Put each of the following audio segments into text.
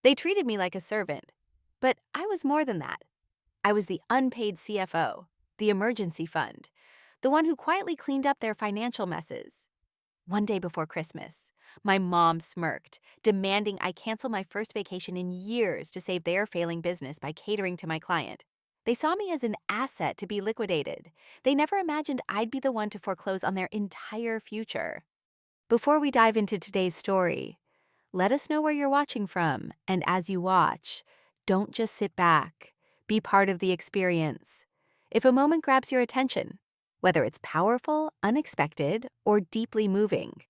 They treated me like a servant, but I was more than that. I was the unpaid CFO, the emergency fund, the one who quietly cleaned up their financial messes. One day before Christmas, my mom smirked, demanding I cancel my first vacation in years to save their failing business by catering to my client. They saw me as an asset to be liquidated. They never imagined I'd be the one to foreclose on their entire future. Before we dive into today's story, let us know where you're watching from, and as you watch, don't just sit back. Be part of the experience. If a moment grabs your attention, whether it's powerful, unexpected, or deeply moving,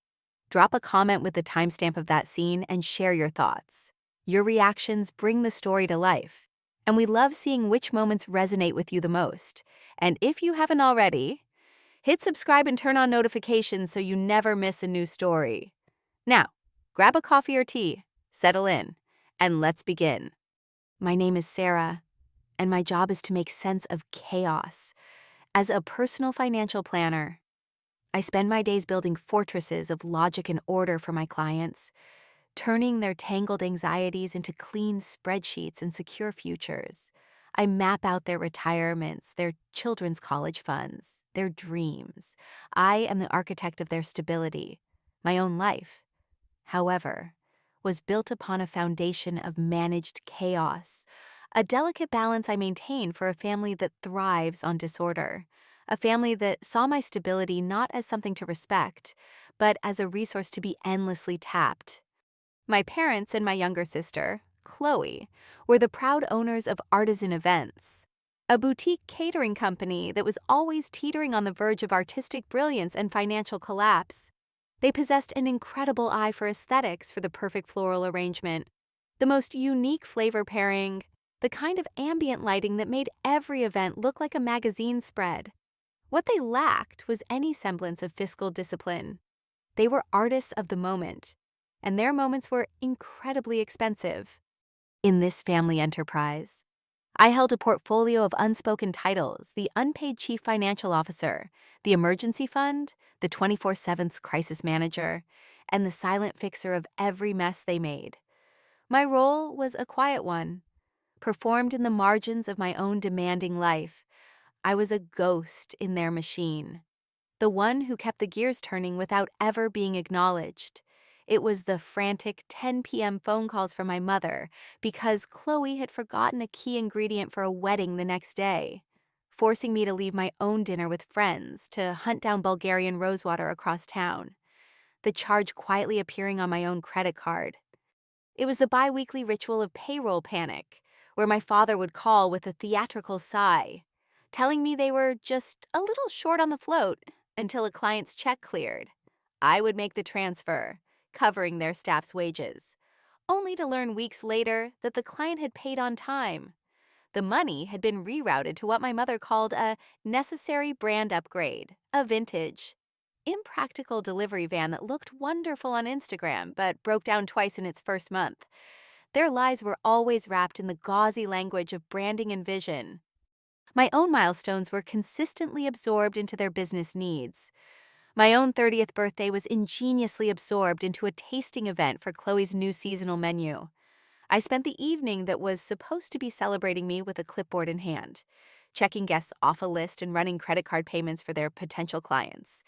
drop a comment with the timestamp of that scene and share your thoughts. Your reactions bring the story to life, and we love seeing which moments resonate with you the most. And if you haven't already, hit subscribe and turn on notifications so you never miss a new story. Now, grab a coffee or tea, settle in, and let's begin. My name is Sarah, and my job is to make sense of chaos. As a personal financial planner, I spend my days building fortresses of logic and order for my clients, turning their tangled anxieties into clean spreadsheets and secure futures. I map out their retirements, their children's college funds, their dreams. I am the architect of their stability. My own life, however, was built upon a foundation of managed chaos, a delicate balance I maintain for a family that thrives on disorder, a family that saw my stability not as something to respect, but as a resource to be endlessly tapped. My parents and my younger sister, Chloe, were the proud owners of Artisan Events, a boutique catering company that was always teetering on the verge of artistic brilliance and financial collapse. They possessed an incredible eye for aesthetics for the perfect floral arrangement, the most unique flavor pairing, the kind of ambient lighting that made every event look like a magazine spread. What they lacked was any semblance of fiscal discipline. They were artists of the moment, and their moments were incredibly expensive. In this family enterprise, I held a portfolio of unspoken titles: the unpaid chief financial officer, the emergency fund, the 24/7 crisis manager, and the silent fixer of every mess they made. My role was a quiet one, performed in the margins of my own demanding life. I was a ghost in their machine, the one who kept the gears turning without ever being acknowledged. It was the frantic 10 p.m. phone calls from my mother because Chloe had forgotten a key ingredient for a wedding the next day, forcing me to leave my own dinner with friends to hunt down Bulgarian rosewater across town, the charge quietly appearing on my own credit card. It was the bi-weekly ritual of payroll panic, where my father would call with a theatrical sigh, telling me they were just a little short on the float until a client's check cleared. I would make the transfer, covering their staff's wages, only to learn weeks later that the client had paid on time. The money had been rerouted to what my mother called a necessary brand upgrade, a vintage, impractical delivery van that looked wonderful on Instagram but broke down twice in its first month. Their lies were always wrapped in the gauzy language of branding and vision. My own milestones were consistently absorbed into their business needs. My own 30th birthday was ingeniously absorbed into a tasting event for Chloe's new seasonal menu. I spent the evening that was supposed to be celebrating me with a clipboard in hand, checking guests off a list and running credit card payments for their potential clients.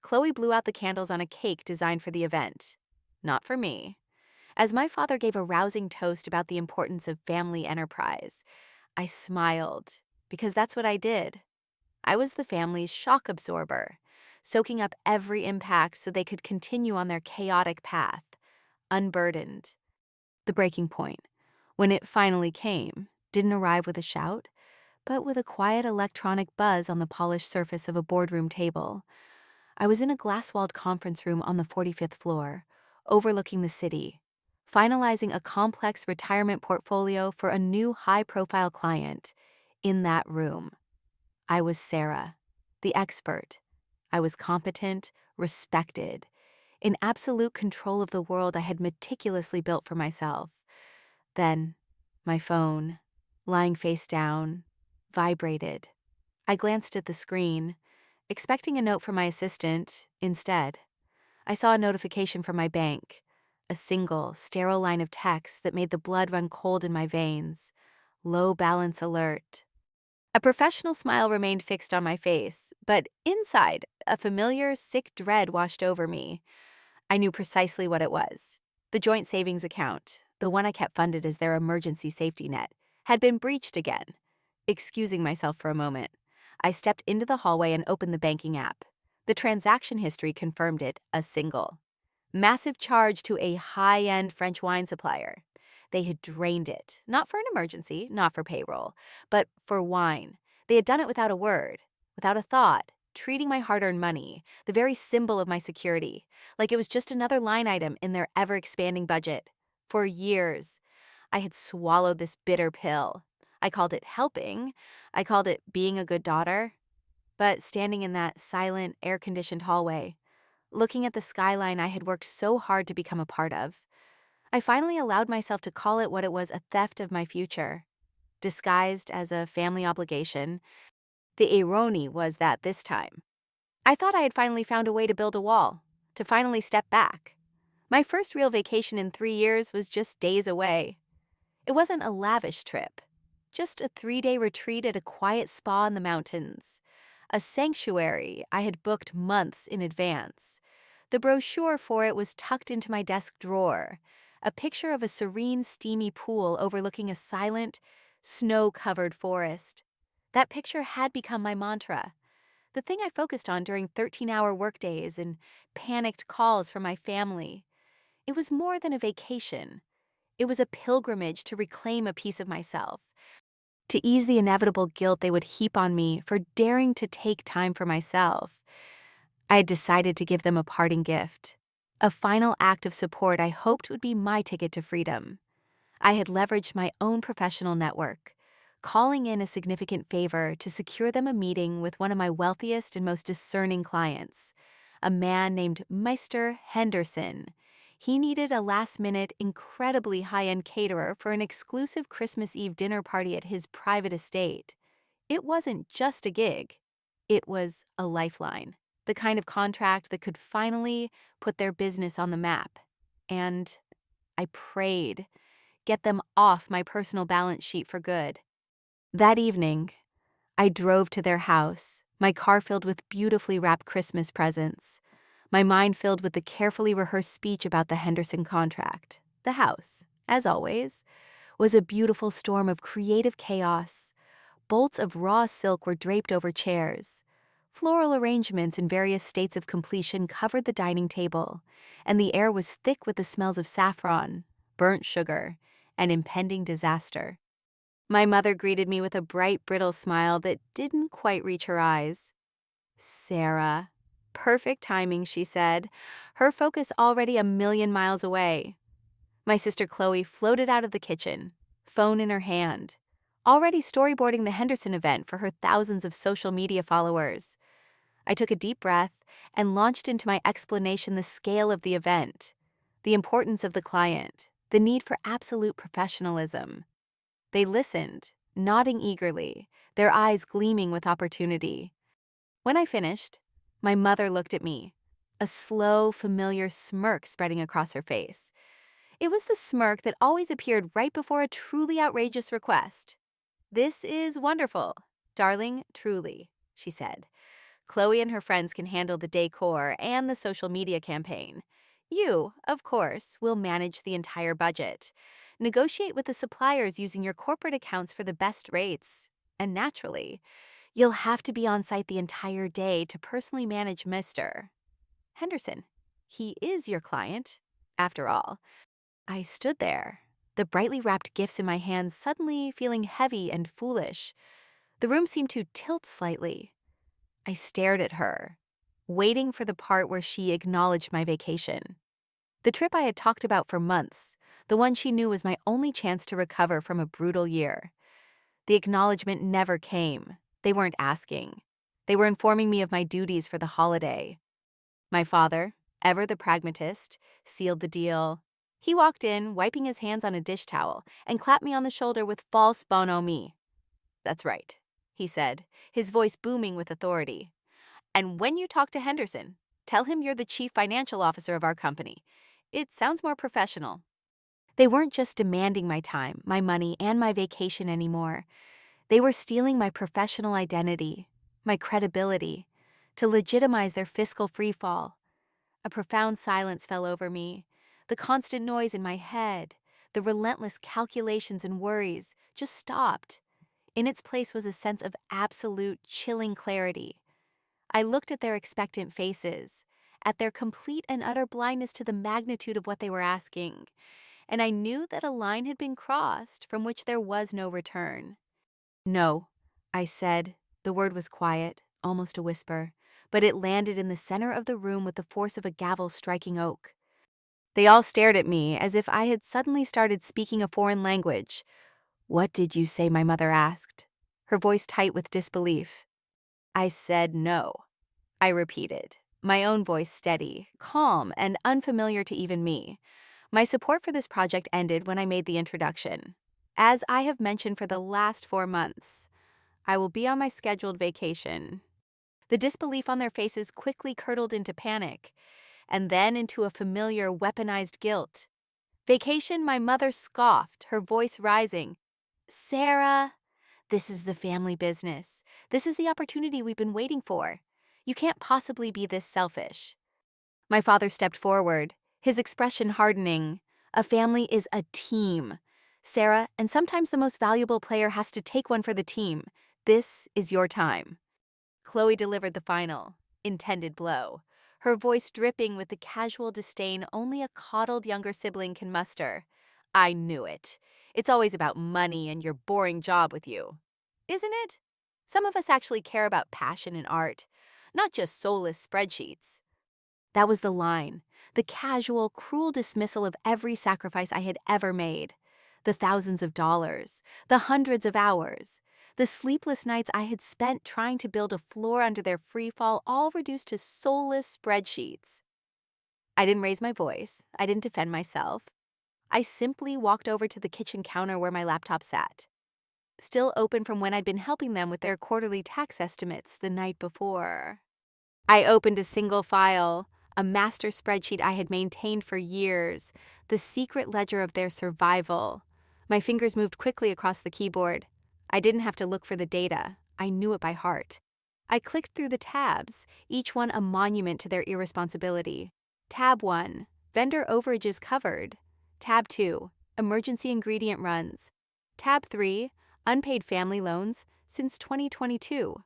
Chloe blew out the candles on a cake designed for the event. Not for me. As my father gave a rousing toast about the importance of family enterprise, I smiled, because that's what I did. I was the family's shock absorber, soaking up every impact so they could continue on their chaotic path, unburdened. The breaking point, when it finally came, didn't arrive with a shout, but with a quiet electronic buzz on the polished surface of a boardroom table. I was in a glass-walled conference room on the 45th floor, overlooking the city, finalizing a complex retirement portfolio for a new high-profile client. In that room, I was Sarah, the expert. I was competent, respected, in absolute control of the world I had meticulously built for myself. Then, my phone, lying face down, vibrated. I glanced at the screen, expecting a note from my assistant. Instead, I saw a notification from my bank, a single, sterile line of text that made the blood run cold in my veins. Low balance alert. A professional smile remained fixed on my face, but inside, a familiar, sick dread washed over me. I knew precisely what it was. The joint savings account, the one I kept funded as their emergency safety net, had been breached again. Excusing myself for a moment, I stepped into the hallway and opened the banking app. The transaction history confirmed it, a single. Massive charge to a high-end French wine supplier. They had drained it, not for an emergency, not for payroll, but for wine. They had done it without a word, without a thought, treating my hard-earned money, the very symbol of my security, like it was just another line item in their ever-expanding budget. For years, I had swallowed this bitter pill. I called it helping. I called it being a good daughter. But standing in that silent, air-conditioned hallway, looking at the skyline I had worked so hard to become a part of, I finally allowed myself to call it what it was, a theft of my future. Disguised as a family obligation, the irony was that this time, I thought I had finally found a way to build a wall, to finally step back. My first real vacation in 3 years was just days away. It wasn't a lavish trip, just a 3-day retreat at a quiet spa in the mountains, a sanctuary I had booked months in advance. The brochure for it was tucked into my desk drawer, a picture of a serene, steamy pool overlooking a silent, snow-covered forest. That picture had become my mantra, the thing I focused on during 13-hour workdays and panicked calls from my family. It was more than a vacation. It was a pilgrimage to reclaim a piece of myself, to ease the inevitable guilt they would heap on me for daring to take time for myself. I had decided to give them a parting gift, a final act of support I hoped would be my ticket to freedom. I had leveraged my own professional network, calling in a significant favor to secure them a meeting with one of my wealthiest and most discerning clients, a man named Meister Henderson. He needed a last-minute, incredibly high-end caterer for an exclusive Christmas Eve dinner party at his private estate. It wasn't just a gig. It was a lifeline, the kind of contract that could finally put their business on the map. And I prayed, get them off my personal balance sheet for good. That evening, I drove to their house, my car filled with beautifully wrapped Christmas presents, my mind filled with the carefully rehearsed speech about the Henderson contract. The house, as always, was a beautiful storm of creative chaos. Bolts of raw silk were draped over chairs. Floral arrangements in various states of completion covered the dining table, and the air was thick with the smells of saffron, burnt sugar, and impending disaster. My mother greeted me with a bright, brittle smile that didn't quite reach her eyes. "Sarah." Perfect timing, she said, her focus already a million miles away. My sister Chloe floated out of the kitchen, phone in her hand, already storyboarding the Henderson event for her thousands of social media followers. I took a deep breath and launched into my explanation, the scale of the event, the importance of the client, the need for absolute professionalism. They listened, nodding eagerly, their eyes gleaming with opportunity. When I finished, my mother looked at me, a slow, familiar smirk spreading across her face. It was the smirk that always appeared right before a truly outrageous request. "This is wonderful, darling, truly," she said. "Chloe and her friends can handle the decor and the social media campaign. You, of course, will manage the entire budget. Negotiate with the suppliers using your corporate accounts for the best rates. And naturally, you'll have to be on site the entire day to personally manage Mr. Henderson. He is your client, after all." I stood there, the brightly wrapped gifts in my hands suddenly feeling heavy and foolish. The room seemed to tilt slightly. I stared at her, waiting for the part where she acknowledged my vacation. The trip I had talked about for months, the one she knew was my only chance to recover from a brutal year. The acknowledgement never came. They weren't asking. They were informing me of my duties for the holiday. My father, ever the pragmatist, sealed the deal. He walked in, wiping his hands on a dish towel, and clapped me on the shoulder with false bonhomie. "That's right," he said, his voice booming with authority. "And when you talk to Henderson, tell him you're the chief financial officer of our company. It sounds more professional. They weren't just demanding my time, my money, and my vacation anymore. They were stealing my professional identity, my credibility, to legitimize their fiscal freefall. A profound silence fell over me. The constant noise in my head, the relentless calculations and worries just stopped. In its place was a sense of absolute, chilling clarity. I looked at their expectant faces, at their complete and utter blindness to the magnitude of what they were asking, and I knew that a line had been crossed from which there was no return. No, I said. The word was quiet, almost a whisper, but it landed in the center of the room with the force of a gavel striking oak. They all stared at me as if I had suddenly started speaking a foreign language. "What did you say?" my mother asked, her voice tight with disbelief. "I said no," I repeated, my own voice steady, calm, and unfamiliar to even me. My support for this project ended when I made the introduction. As I have mentioned for the last 4 months, I will be on my scheduled vacation. The disbelief on their faces quickly curdled into panic, and then into a familiar weaponized guilt. "Vacation?" my mother scoffed, her voice rising. "Sarah, this is the family business. This is the opportunity we've been waiting for. You can't possibly be this selfish." My father stepped forward, his expression hardening. "A family is a team, Sarah, and sometimes the most valuable player has to take one for the team. This is your time." Chloe delivered the final, intended blow, her voice dripping with the casual disdain only a coddled younger sibling can muster. "I knew it. It's always about money and your boring job with you. Isn't it? Some of us actually care about passion and art, not just soulless spreadsheets." That was the line, the casual, cruel dismissal of every sacrifice I had ever made. The thousands of dollars, the hundreds of hours, the sleepless nights I had spent trying to build a floor under their freefall, all reduced to soulless spreadsheets. I didn't raise my voice. I didn't defend myself. I simply walked over to the kitchen counter where my laptop sat, still open from when I'd been helping them with their quarterly tax estimates the night before. I opened a single file, a master spreadsheet I had maintained for years, the secret ledger of their survival. My fingers moved quickly across the keyboard. I didn't have to look for the data. I knew it by heart. I clicked through the tabs, each one a monument to their irresponsibility. Tab 1, vendor overages covered. Tab 2, emergency ingredient runs. Tab 3, unpaid family loans since 2022.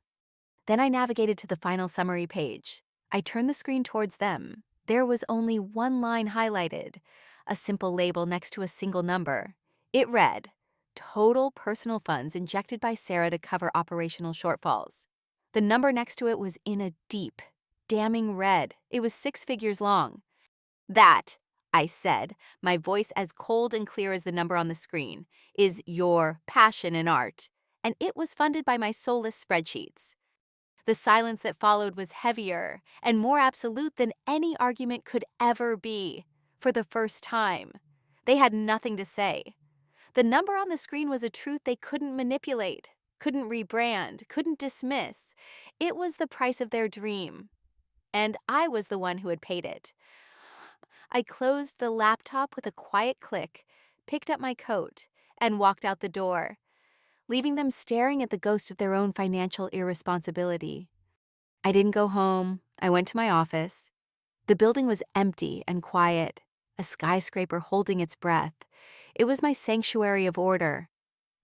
Then I navigated to the final summary page. I turned the screen towards them. There was only one line highlighted, a simple label next to a single number. It read, "Total personal funds injected by Sarah to cover operational shortfalls." The number next to it was in a deep, damning red. It was 6 figures long. "That," I said, my voice as cold and clear as the number on the screen, "is your passion and art, and it was funded by my soulless spreadsheets." The silence that followed was heavier and more absolute than any argument could ever be. For the first time, they had nothing to say. The number on the screen was a truth they couldn't manipulate, couldn't rebrand, couldn't dismiss. It was the price of their dream, and I was the one who had paid it. I closed the laptop with a quiet click, picked up my coat, and walked out the door, leaving them staring at the ghost of their own financial irresponsibility. I didn't go home. I went to my office. The building was empty and quiet, a skyscraper holding its breath. It was my sanctuary of order.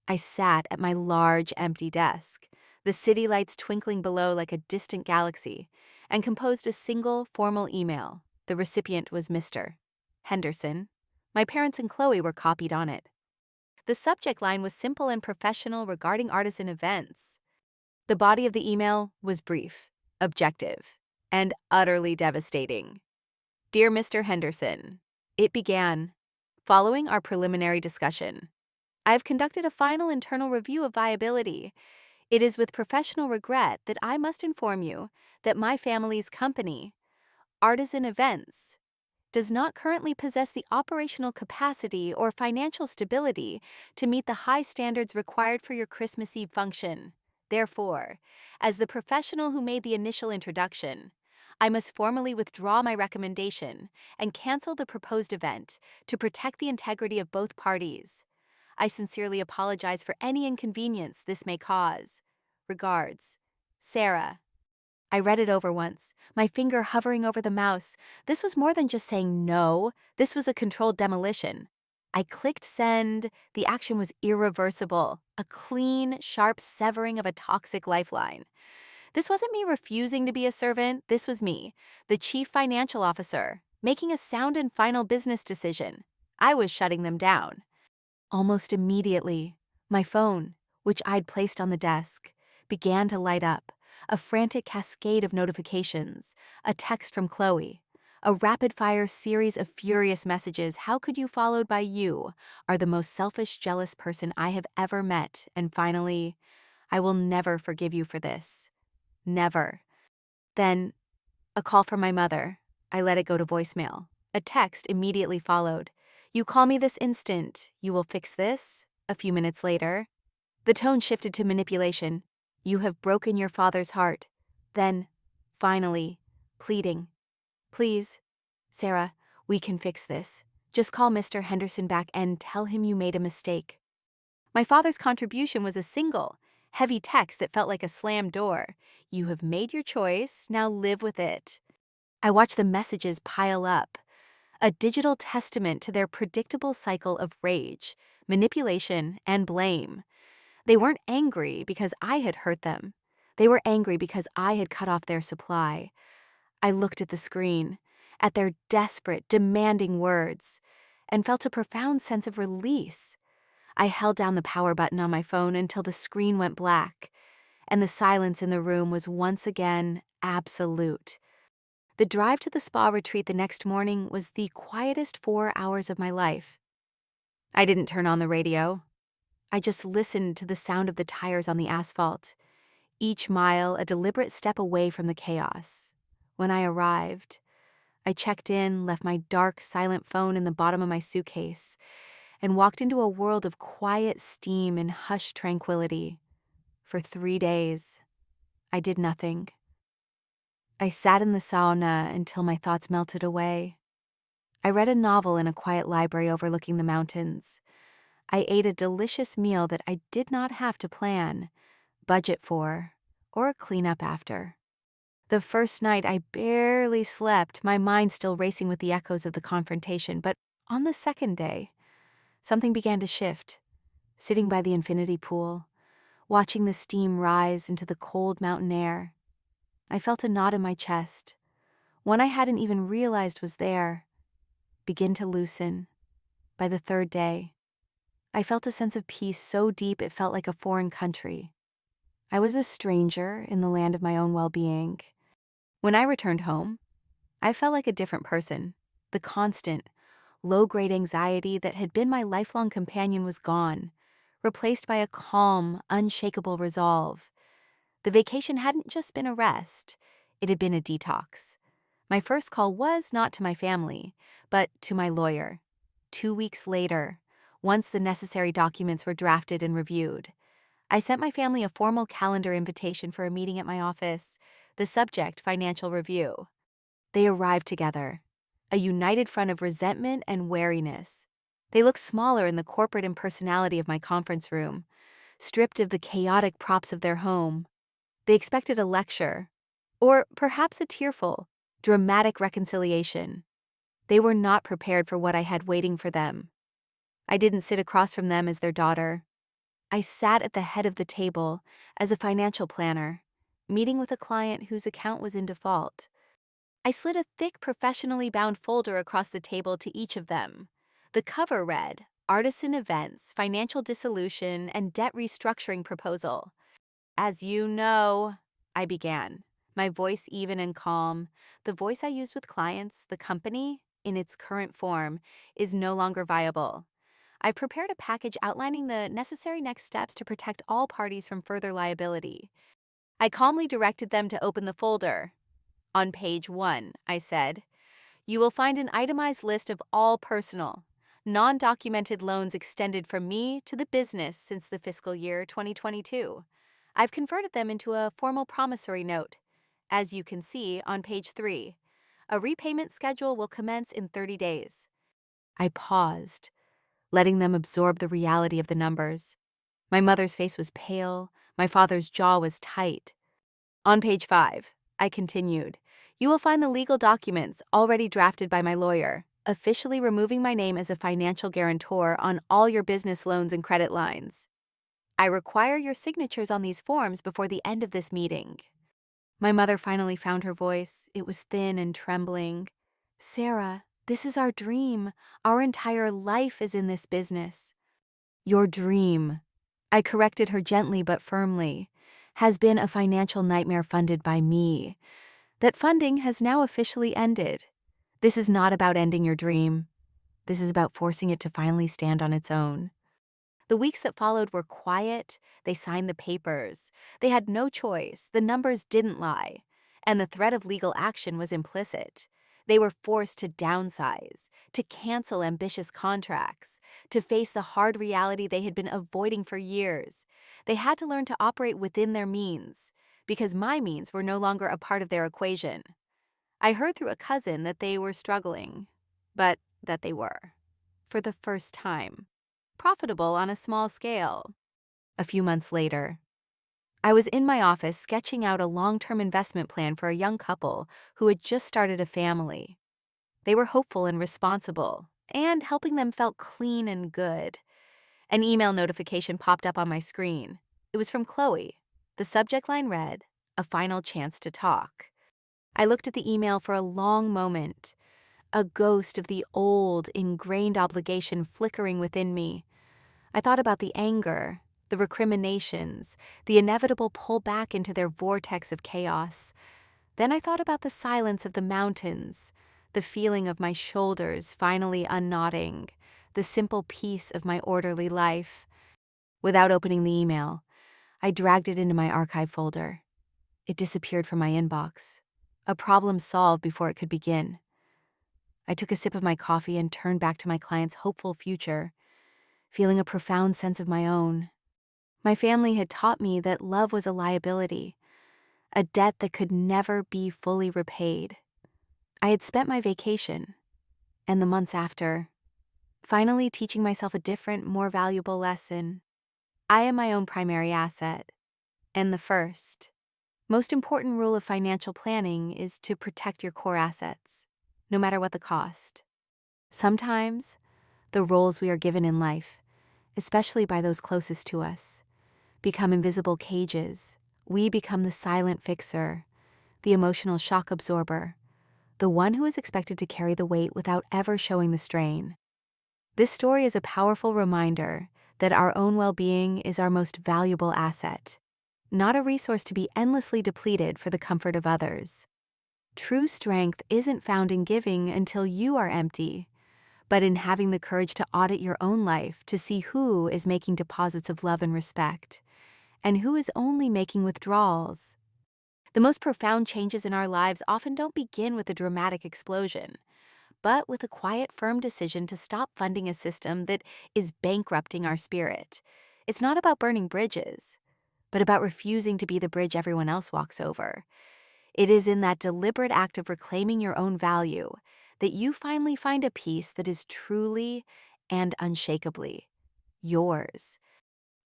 I sat at my large, empty desk, the city lights twinkling below like a distant galaxy, and composed a single, formal email. The recipient was Mr. Henderson. My parents and Chloe were copied on it. The subject line was simple and professional regarding artisan events. The body of the email was brief, objective, and utterly devastating. "Dear Mr. Henderson," it began, "following our preliminary discussion, I have conducted a final internal review of viability. It is with professional regret that I must inform you that my family's company, Artisan Events, does not currently possess the operational capacity or financial stability to meet the high standards required for your Christmas Eve function. Therefore, as the professional who made the initial introduction, I must formally withdraw my recommendation and cancel the proposed event to protect the integrity of both parties. I sincerely apologize for any inconvenience this may cause. Regards, Sarah. I read it over once, my finger hovering over the mouse. This was more than just saying no, this was a controlled demolition. I clicked send. The action was irreversible, a clean, sharp severing of a toxic lifeline. This wasn't me refusing to be a servant, this was me, the chief financial officer, making a sound and final business decision. I was shutting them down. Almost immediately, my phone, which I'd placed on the desk, began to light up, a frantic cascade of notifications, a text from Chloe, a rapid-fire series of furious messages. How could you, followed by you, are the most selfish, jealous person I have ever met, and finally, I will never forgive you for this. Never. Then, a call from my mother. I let it go to voicemail. A text immediately followed. You call me this instant. You will fix this? A few minutes later. The tone shifted to manipulation. You have broken your father's heart. Then, finally, pleading. Please, Sarah, we can fix this. Just call Mr. Henderson back and tell him you made a mistake. My father's contribution was a single, heavy text that felt like a slammed door. You have made your choice, now live with it. I watched the messages pile up, a digital testament to their predictable cycle of rage, manipulation, and blame. They weren't angry because I had hurt them. They were angry because I had cut off their supply. I looked at the screen, at their desperate, demanding words, and felt a profound sense of release. I held down the power button on my phone until the screen went black, and the silence in the room was once again absolute. The drive to the spa retreat the next morning was the quietest 4 hours of my life. I didn't turn on the radio. I just listened to the sound of the tires on the asphalt, each mile a deliberate step away from the chaos. When I arrived, I checked in, left my dark, silent phone in the bottom of my suitcase, and walked into a world of quiet steam and hushed tranquility. For 3 days, I did nothing. I sat in the sauna until my thoughts melted away. I read a novel in a quiet library overlooking the mountains. I ate a delicious meal that I did not have to plan, budget for, or clean up after. The first night I barely slept, my mind still racing with the echoes of the confrontation, but on the second day, something began to shift. Sitting by the infinity pool, watching the steam rise into the cold mountain air, I felt a knot in my chest, one I hadn't even realized was there, begin to loosen. By the third day, I felt a sense of peace so deep it felt like a foreign country. I was a stranger in the land of my own well-being. When I returned home, I felt like a different person. The constant, low-grade anxiety that had been my lifelong companion was gone, replaced by a calm, unshakable resolve. The vacation hadn't just been a rest, it had been a detox. My first call was not to my family, but to my lawyer. 2 weeks later, once the necessary documents were drafted and reviewed, I sent my family a formal calendar invitation for a meeting at my office, the subject financial review. They arrived together, a united front of resentment and wariness. They looked smaller in the corporate impersonality of my conference room, stripped of the chaotic props of their home. They expected a lecture, or perhaps a tearful, dramatic reconciliation. They were not prepared for what I had waiting for them. I didn't sit across from them as their daughter. I sat at the head of the table as a financial planner, meeting with a client whose account was in default. I slid a thick, professionally bound folder across the table to each of them. The cover read, Artisan Events, Financial Dissolution, and Debt Restructuring Proposal. As you know, I began, my voice even and calm. The voice I used with clients, the company, in its current form, is no longer viable. I've prepared a package outlining the necessary next steps to protect all parties from further liability. I calmly directed them to open the folder. On page 1, I said, you will find an itemized list of all personal, non-documented loans extended from me to the business since the fiscal year 2022. I've converted them into a formal promissory note. As you can see on page 3, a repayment schedule will commence in 30 days. I paused, letting them absorb the reality of the numbers. My mother's face was pale, my father's jaw was tight. On page 5, I continued, you will find the legal documents already drafted by my lawyer, officially removing my name as a financial guarantor on all your business loans and credit lines. I require your signatures on these forms before the end of this meeting. My mother finally found her voice. It was thin and trembling. Sarah, this is our dream. Our entire life is in this business. Your dream, I corrected her gently but firmly, has been a financial nightmare funded by me. That funding has now officially ended. This is not about ending your dream. This is about forcing it to finally stand on its own. The weeks that followed were quiet. They signed the papers. They had no choice. The numbers didn't lie. And the threat of legal action was implicit. They were forced to downsize, to cancel ambitious contracts, to face the hard reality they had been avoiding for years. They had to learn to operate within their means, because my means were no longer a part of their equation. I heard through a cousin that they were struggling, but that they were, for the first time, profitable on a small scale. A few months later, I was in my office sketching out a long-term investment plan for a young couple who had just started a family. They were hopeful and responsible, and helping them felt clean and good. An email notification popped up on my screen. It was from Chloe. The subject line read, "A final chance to talk." I looked at the email for a long moment, a ghost of the old, ingrained obligation flickering within me. I thought about the anger, the recriminations, the inevitable pull back into their vortex of chaos. Then I thought about the silence of the mountains, the feeling of my shoulders finally unknotting, the simple peace of my orderly life. Without opening the email, I dragged it into my archive folder. It disappeared from my inbox. A problem solved before it could begin. I took a sip of my coffee and turned back to my client's hopeful future, feeling a profound sense of my own. My family had taught me that love was a liability, a debt that could never be fully repaid. I had spent my vacation, and the months after, finally teaching myself a different, more valuable lesson. I am my own primary asset, and the first, most important rule of financial planning is to protect your core assets, no matter what the cost. Sometimes, the roles we are given in life, especially by those closest to us, become invisible cages. We become the silent fixer, the emotional shock absorber, the one who is expected to carry the weight without ever showing the strain. This story is a powerful reminder that our own well-being is our most valuable asset, not a resource to be endlessly depleted for the comfort of others. True strength isn't found in giving until you are empty, but in having the courage to audit your own life to see who is making deposits of love and respect, and who is only making withdrawals. The most profound changes in our lives often don't begin with a dramatic explosion, but with a quiet, firm decision to stop funding a system that is bankrupting our spirit. It's not about burning bridges, but about refusing to be the bridge everyone else walks over. It is in that deliberate act of reclaiming your own value that you finally find a peace that is truly and unshakably yours.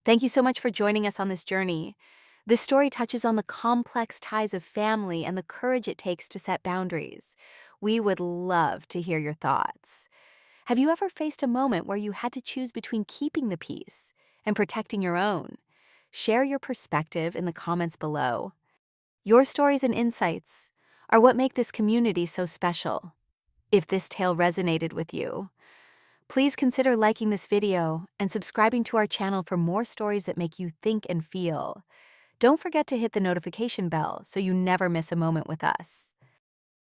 Thank you so much for joining us on this journey. This story touches on the complex ties of family and the courage it takes to set boundaries. We would love to hear your thoughts. Have you ever faced a moment where you had to choose between keeping the peace and protecting your own? Share your perspective in the comments below. Your stories and insights are what make this community so special. If this tale resonated with you, please consider liking this video and subscribing to our channel for more stories that make you think and feel. Don't forget to hit the notification bell so you never miss a moment with us.